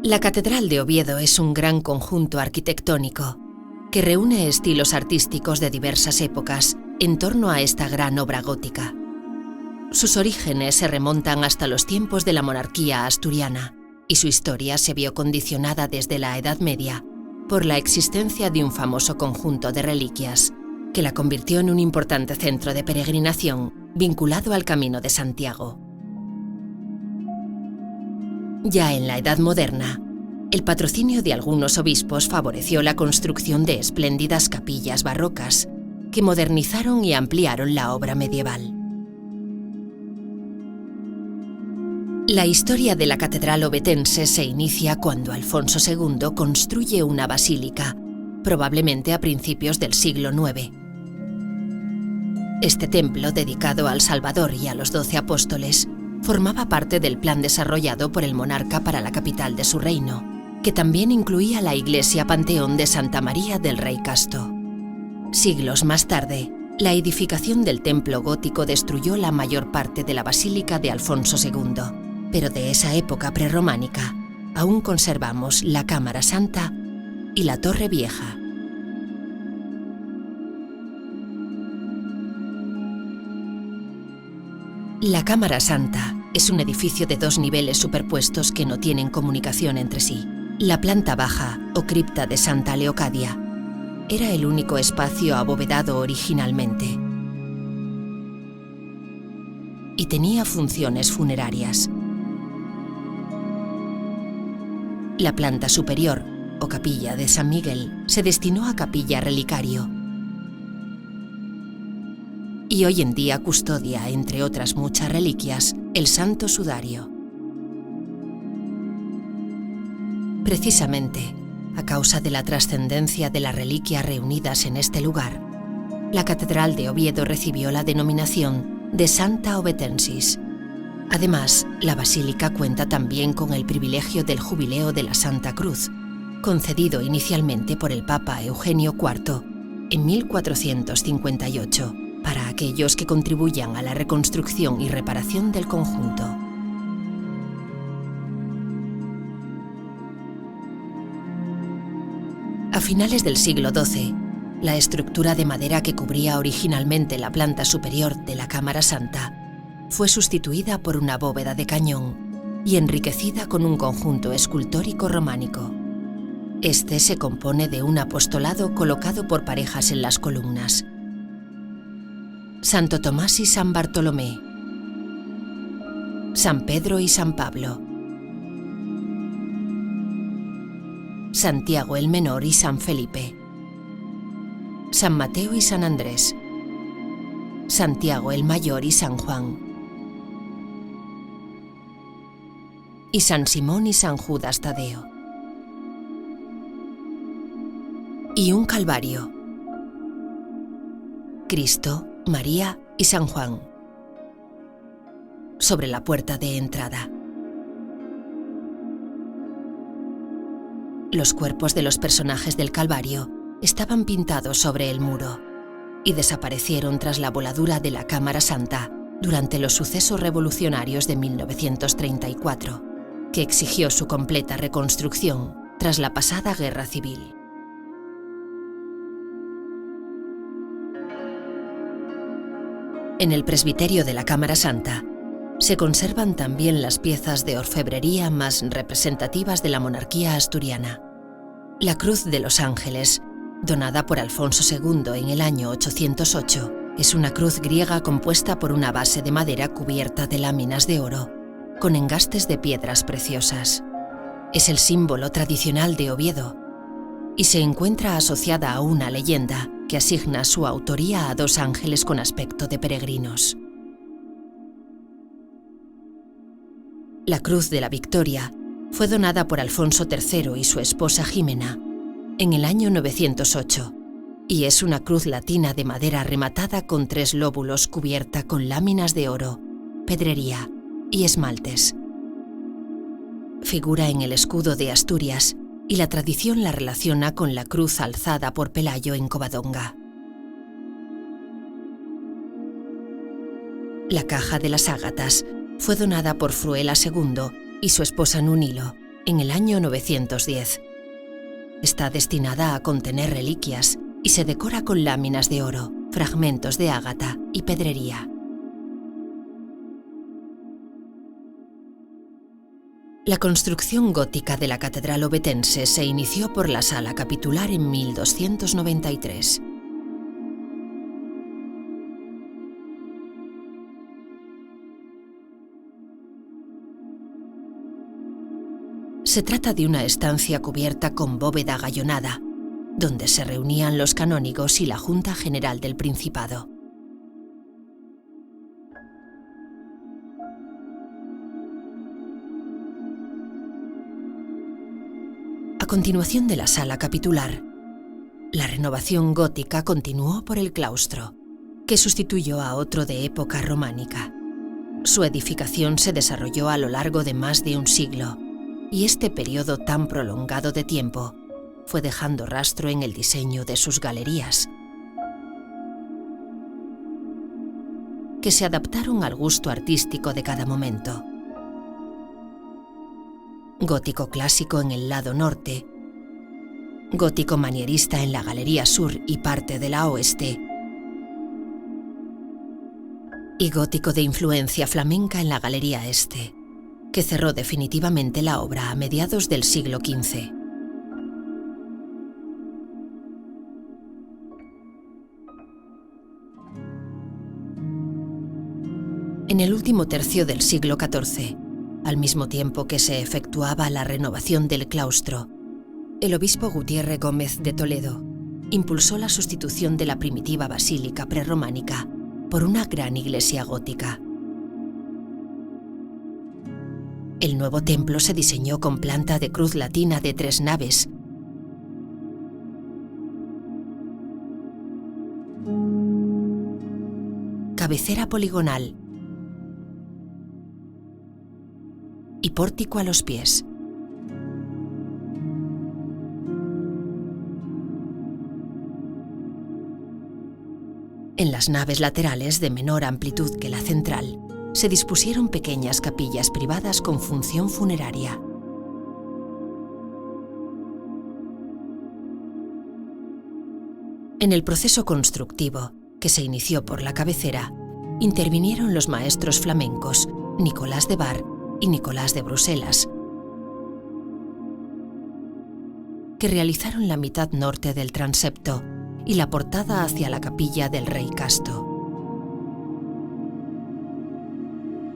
La Catedral de Oviedo es un gran conjunto arquitectónico que reúne estilos artísticos de diversas épocas en torno a esta gran obra gótica. Sus orígenes se remontan hasta los tiempos de la monarquía asturiana y su historia se vio condicionada desde la Edad Media por la existencia de un famoso conjunto de reliquias que la convirtió en un importante centro de peregrinación vinculado al Camino de Santiago. Ya en la Edad Moderna, el patrocinio de algunos obispos favoreció la construcción de espléndidas capillas barrocas que modernizaron y ampliaron la obra medieval. La historia de la catedral ovetense se inicia cuando Alfonso II construye una basílica, probablemente a principios del siglo IX. Este templo, dedicado al Salvador y a los 12 apóstoles, formaba parte del plan desarrollado por el monarca para la capital de su reino, que también incluía la iglesia Panteón de Santa María del Rey Casto. Siglos más tarde, la edificación del templo gótico destruyó la mayor parte de la basílica de Alfonso II, pero de esa época prerrománica aún conservamos la Cámara Santa y la Torre Vieja. La Cámara Santa es un edificio de 2 niveles superpuestos que no tienen comunicación entre sí. La planta baja, o cripta de Santa Leocadia, era el único espacio abovedado originalmente y tenía funciones funerarias. La planta superior, o capilla de San Miguel, se destinó a capilla relicario y hoy en día custodia, entre otras muchas reliquias, el Santo Sudario. Precisamente, a causa de la trascendencia de las reliquias reunidas en este lugar, la Catedral de Oviedo recibió la denominación de Santa Ovetensis. Además, la basílica cuenta también con el privilegio del Jubileo de la Santa Cruz, concedido inicialmente por el Papa Eugenio IV en 1458, para aquellos que contribuyan a la reconstrucción y reparación del conjunto. A finales del siglo XII, la estructura de madera que cubría originalmente la planta superior de la Cámara Santa fue sustituida por una bóveda de cañón y enriquecida con un conjunto escultórico románico. Este se compone de un apostolado colocado por parejas en las columnas: Santo Tomás y San Bartolomé, San Pedro y San Pablo, Santiago el Menor y San Felipe, San Mateo y San Andrés, Santiago el Mayor y San Juan, y San Simón y San Judas Tadeo. Y un Calvario: Cristo, María y San Juan, sobre la puerta de entrada. Los cuerpos de los personajes del Calvario estaban pintados sobre el muro y desaparecieron tras la voladura de la Cámara Santa durante los sucesos revolucionarios de 1934, que exigió su completa reconstrucción tras la pasada Guerra Civil. En el presbiterio de la Cámara Santa se conservan también las piezas de orfebrería más representativas de la monarquía asturiana. La Cruz de los Ángeles, donada por Alfonso II en el año 808, es una cruz griega compuesta por una base de madera cubierta de láminas de oro, con engastes de piedras preciosas. Es el símbolo tradicional de Oviedo y se encuentra asociada a una leyenda que asigna su autoría a 2 ángeles con aspecto de peregrinos. La Cruz de la Victoria fue donada por Alfonso III y su esposa Jimena en el año 908 y es una cruz latina de madera rematada con 3 lóbulos cubierta con láminas de oro, pedrería y esmaltes. Figura en el escudo de Asturias y la tradición la relaciona con la cruz alzada por Pelayo en Covadonga. La caja de las ágatas fue donada por Fruela II y su esposa Nunilo en el año 910. Está destinada a contener reliquias y se decora con láminas de oro, fragmentos de ágata y pedrería. La construcción gótica de la catedral ovetense se inició por la sala capitular en 1293. Se trata de una estancia cubierta con bóveda gallonada, donde se reunían los canónigos y la Junta General del Principado. A continuación de la sala capitular, la renovación gótica continuó por el claustro, que sustituyó a otro de época románica. Su edificación se desarrolló a lo largo de más de un siglo, y este periodo tan prolongado de tiempo fue dejando rastro en el diseño de sus galerías, que se adaptaron al gusto artístico de cada momento. Gótico clásico en el lado norte, gótico manierista en la galería sur y parte de la oeste, y gótico de influencia flamenca en la galería este, que cerró definitivamente la obra a mediados del siglo XV. En el último tercio del siglo XIV, al mismo tiempo que se efectuaba la renovación del claustro, el obispo Gutiérrez Gómez de Toledo impulsó la sustitución de la primitiva basílica prerrománica por una gran iglesia gótica. El nuevo templo se diseñó con planta de cruz latina de 3 naves, cabecera poligonal y pórtico a los pies. En las naves laterales, de menor amplitud que la central, se dispusieron pequeñas capillas privadas con función funeraria. En el proceso constructivo, que se inició por la cabecera, intervinieron los maestros flamencos Nicolás de Bar y Nicolás de Bruselas, que realizaron la mitad norte del transepto y la portada hacia la capilla del Rey Casto.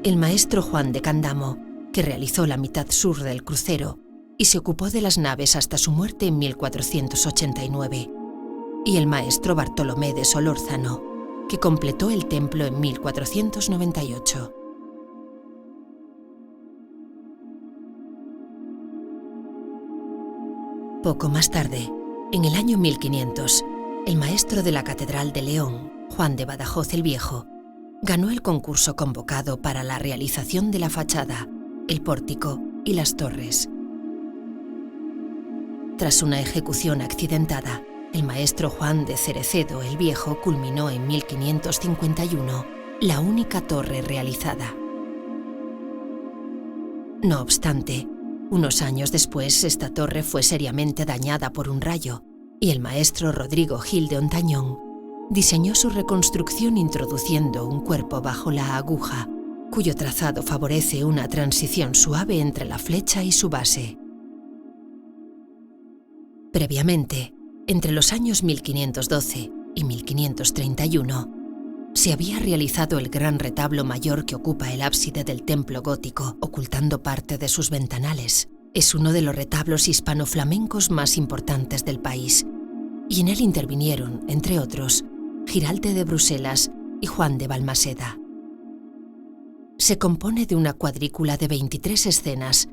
El maestro Juan de Candamo, que realizó la mitad sur del crucero y se ocupó de las naves hasta su muerte en 1489, y el maestro Bartolomé de Solórzano, que completó el templo en 1498. Poco más tarde, en el año 1500, el maestro de la Catedral de León, Juan de Badajoz el Viejo, ganó el concurso convocado para la realización de la fachada, el pórtico y las torres. Tras una ejecución accidentada, el maestro Juan de Cerecedo el Viejo culminó en 1551 la única torre realizada. No obstante, unos años después esta torre fue seriamente dañada por un rayo y el maestro Rodrigo Gil de Ontañón diseñó su reconstrucción introduciendo un cuerpo bajo la aguja, cuyo trazado favorece una transición suave entre la flecha y su base. Previamente, entre los años 1512 y 1531, se había realizado el gran retablo mayor que ocupa el ábside del templo gótico, ocultando parte de sus ventanales. Es uno de los retablos hispano-flamencos más importantes del país, y en él intervinieron, entre otros, Giralte de Bruselas y Juan de Balmaseda. Se compone de una cuadrícula de 23 escenas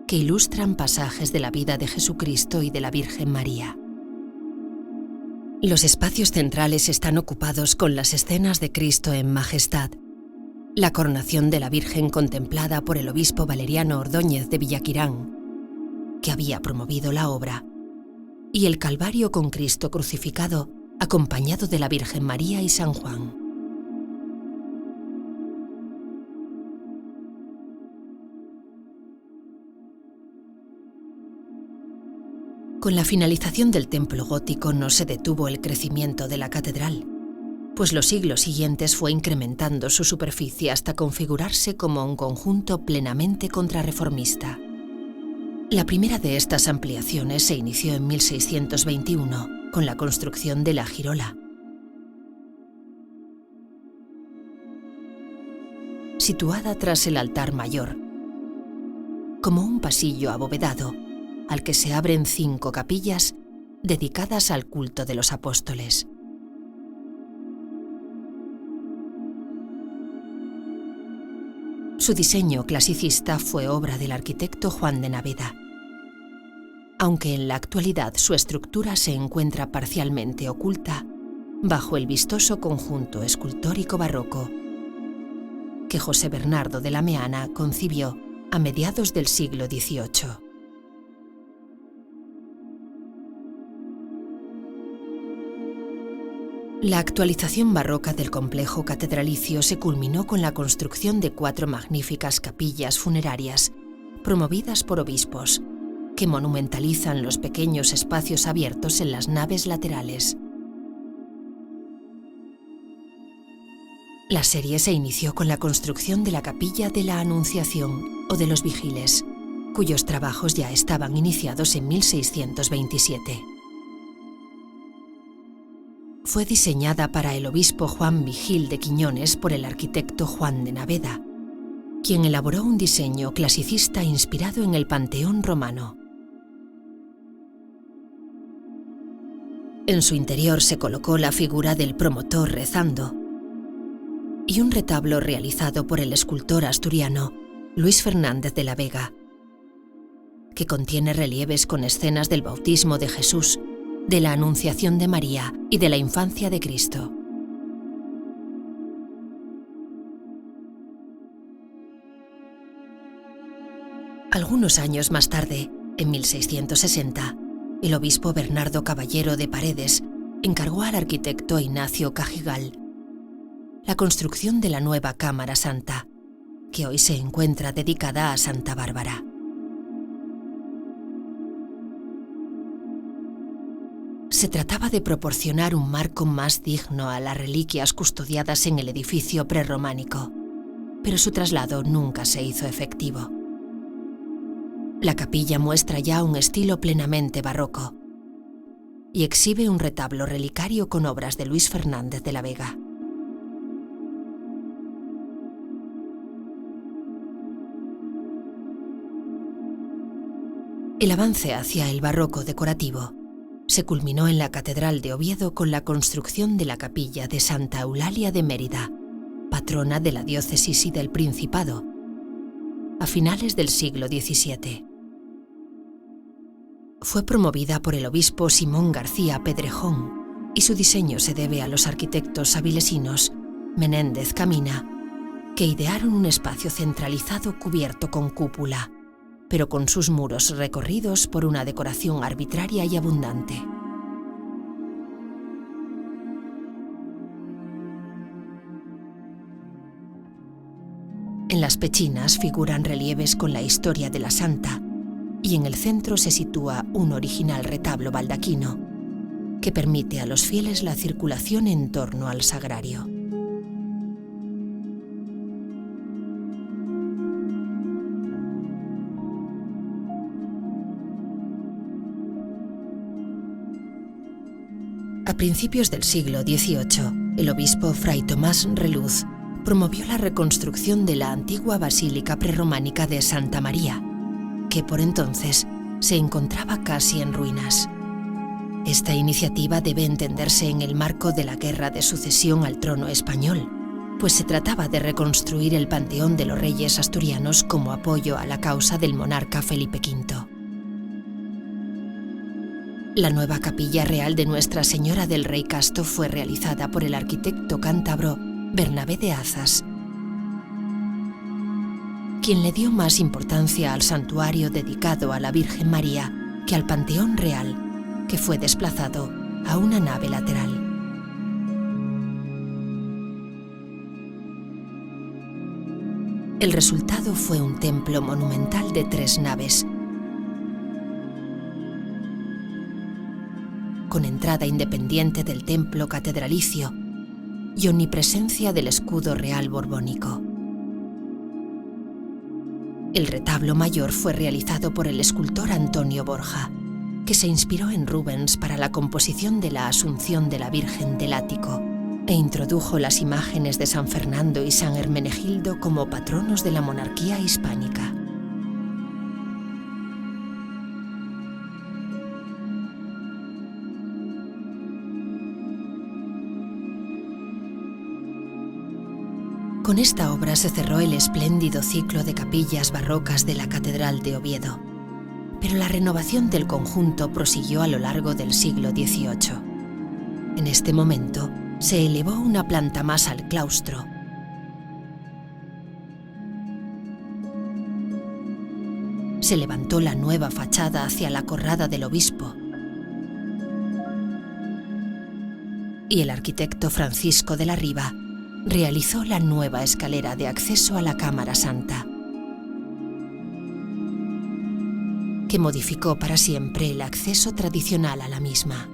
que ilustran pasajes de la vida de Jesucristo y de la Virgen María. Los espacios centrales están ocupados con las escenas de Cristo en majestad, la coronación de la Virgen contemplada por el obispo Valeriano Ordóñez de Villaquirán, que había promovido la obra, y el Calvario con Cristo crucificado, acompañado de la Virgen María y San Juan. Con la finalización del templo gótico no se detuvo el crecimiento de la catedral, pues los siglos siguientes fue incrementando su superficie hasta configurarse como un conjunto plenamente contrarreformista. La primera de estas ampliaciones se inició en 1621 con la construcción de la girola. Situada tras el altar mayor, como un pasillo abovedado al que se abren 5 capillas dedicadas al culto de los apóstoles. Su diseño clasicista fue obra del arquitecto Juan de Naveda, aunque en la actualidad su estructura se encuentra parcialmente oculta bajo el vistoso conjunto escultórico barroco que José Bernardo de la Meana concibió a mediados del siglo XVIII. La actualización barroca del complejo catedralicio se culminó con la construcción de 4 magníficas capillas funerarias, promovidas por obispos, que monumentalizan los pequeños espacios abiertos en las naves laterales. La serie se inició con la construcción de la Capilla de la Anunciación o de los Vigiles, cuyos trabajos ya estaban iniciados en 1627. Fue diseñada para el obispo Juan Vigil de Quiñones por el arquitecto Juan de Naveda, quien elaboró un diseño clasicista inspirado en el Panteón romano. En su interior se colocó la figura del promotor rezando y un retablo realizado por el escultor asturiano Luis Fernández de la Vega, que contiene relieves con escenas del bautismo de Jesús, de la Anunciación de María y de la infancia de Cristo. Algunos años más tarde, en 1660, el obispo Bernardo Caballero de Paredes encargó al arquitecto Ignacio Cajigal la construcción de la nueva Cámara Santa, que hoy se encuentra dedicada a Santa Bárbara. Se trataba de proporcionar un marco más digno a las reliquias custodiadas en el edificio prerrománico, pero su traslado nunca se hizo efectivo. La capilla muestra ya un estilo plenamente barroco y exhibe un retablo relicario con obras de Luis Fernández de la Vega. El avance hacia el barroco decorativo se culminó en la Catedral de Oviedo con la construcción de la capilla de Santa Eulalia de Mérida, patrona de la diócesis y del Principado, a finales del siglo XVII. Fue promovida por el obispo Simón García Pedrejón y su diseño se debe a los arquitectos avilesinos Menéndez Camina, que idearon un espacio centralizado cubierto con cúpula, pero con sus muros recorridos por una decoración arbitraria y abundante. En las pechinas figuran relieves con la historia de la santa y en el centro se sitúa un original retablo baldaquino que permite a los fieles la circulación en torno al sagrario. A principios del siglo XVIII, el obispo Fray Tomás Reluz promovió la reconstrucción de la antigua basílica prerrománica de Santa María, que por entonces se encontraba casi en ruinas. Esta iniciativa debe entenderse en el marco de la Guerra de Sucesión al trono español, pues se trataba de reconstruir el panteón de los reyes asturianos como apoyo a la causa del monarca Felipe V. La nueva capilla real de Nuestra Señora del Rey Casto fue realizada por el arquitecto cántabro Bernabé de Azas, quien le dio más importancia al santuario dedicado a la Virgen María que al Panteón Real, que fue desplazado a una nave lateral. El resultado fue un templo monumental de 3 naves, con entrada independiente del templo catedralicio y omnipresencia del escudo real borbónico. El retablo mayor fue realizado por el escultor Antonio Borja, que se inspiró en Rubens para la composición de la Asunción de la Virgen del Ático e introdujo las imágenes de San Fernando y San Hermenegildo como patronos de la monarquía hispánica. Con esta obra se cerró el espléndido ciclo de capillas barrocas de la Catedral de Oviedo, pero la renovación del conjunto prosiguió a lo largo del siglo XVIII. En este momento, se elevó una planta más al claustro. Se levantó la nueva fachada hacia la Corrada del Obispo y el arquitecto Francisco de la Riva realizó la nueva escalera de acceso a la Cámara Santa, que modificó para siempre el acceso tradicional a la misma.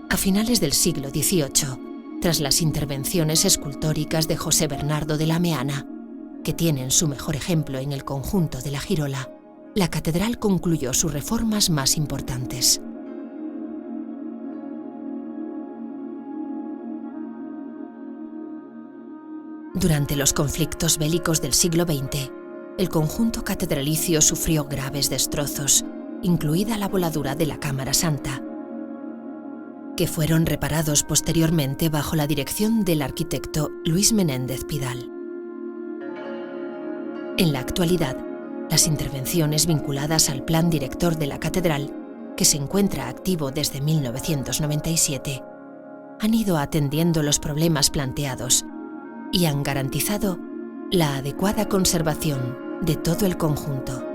A finales del siglo XVIII, tras las intervenciones escultóricas de José Bernardo de la Meana, que tienen su mejor ejemplo en el conjunto de la Girola, la catedral concluyó sus reformas más importantes. Durante los conflictos bélicos del siglo XX, el conjunto catedralicio sufrió graves destrozos, incluida la voladura de la Cámara Santa, que fueron reparados posteriormente bajo la dirección del arquitecto Luis Menéndez Pidal. En la actualidad, las intervenciones vinculadas al plan director de la catedral, que se encuentra activo desde 1997, han ido atendiendo los problemas planteados y han garantizado la adecuada conservación de todo el conjunto.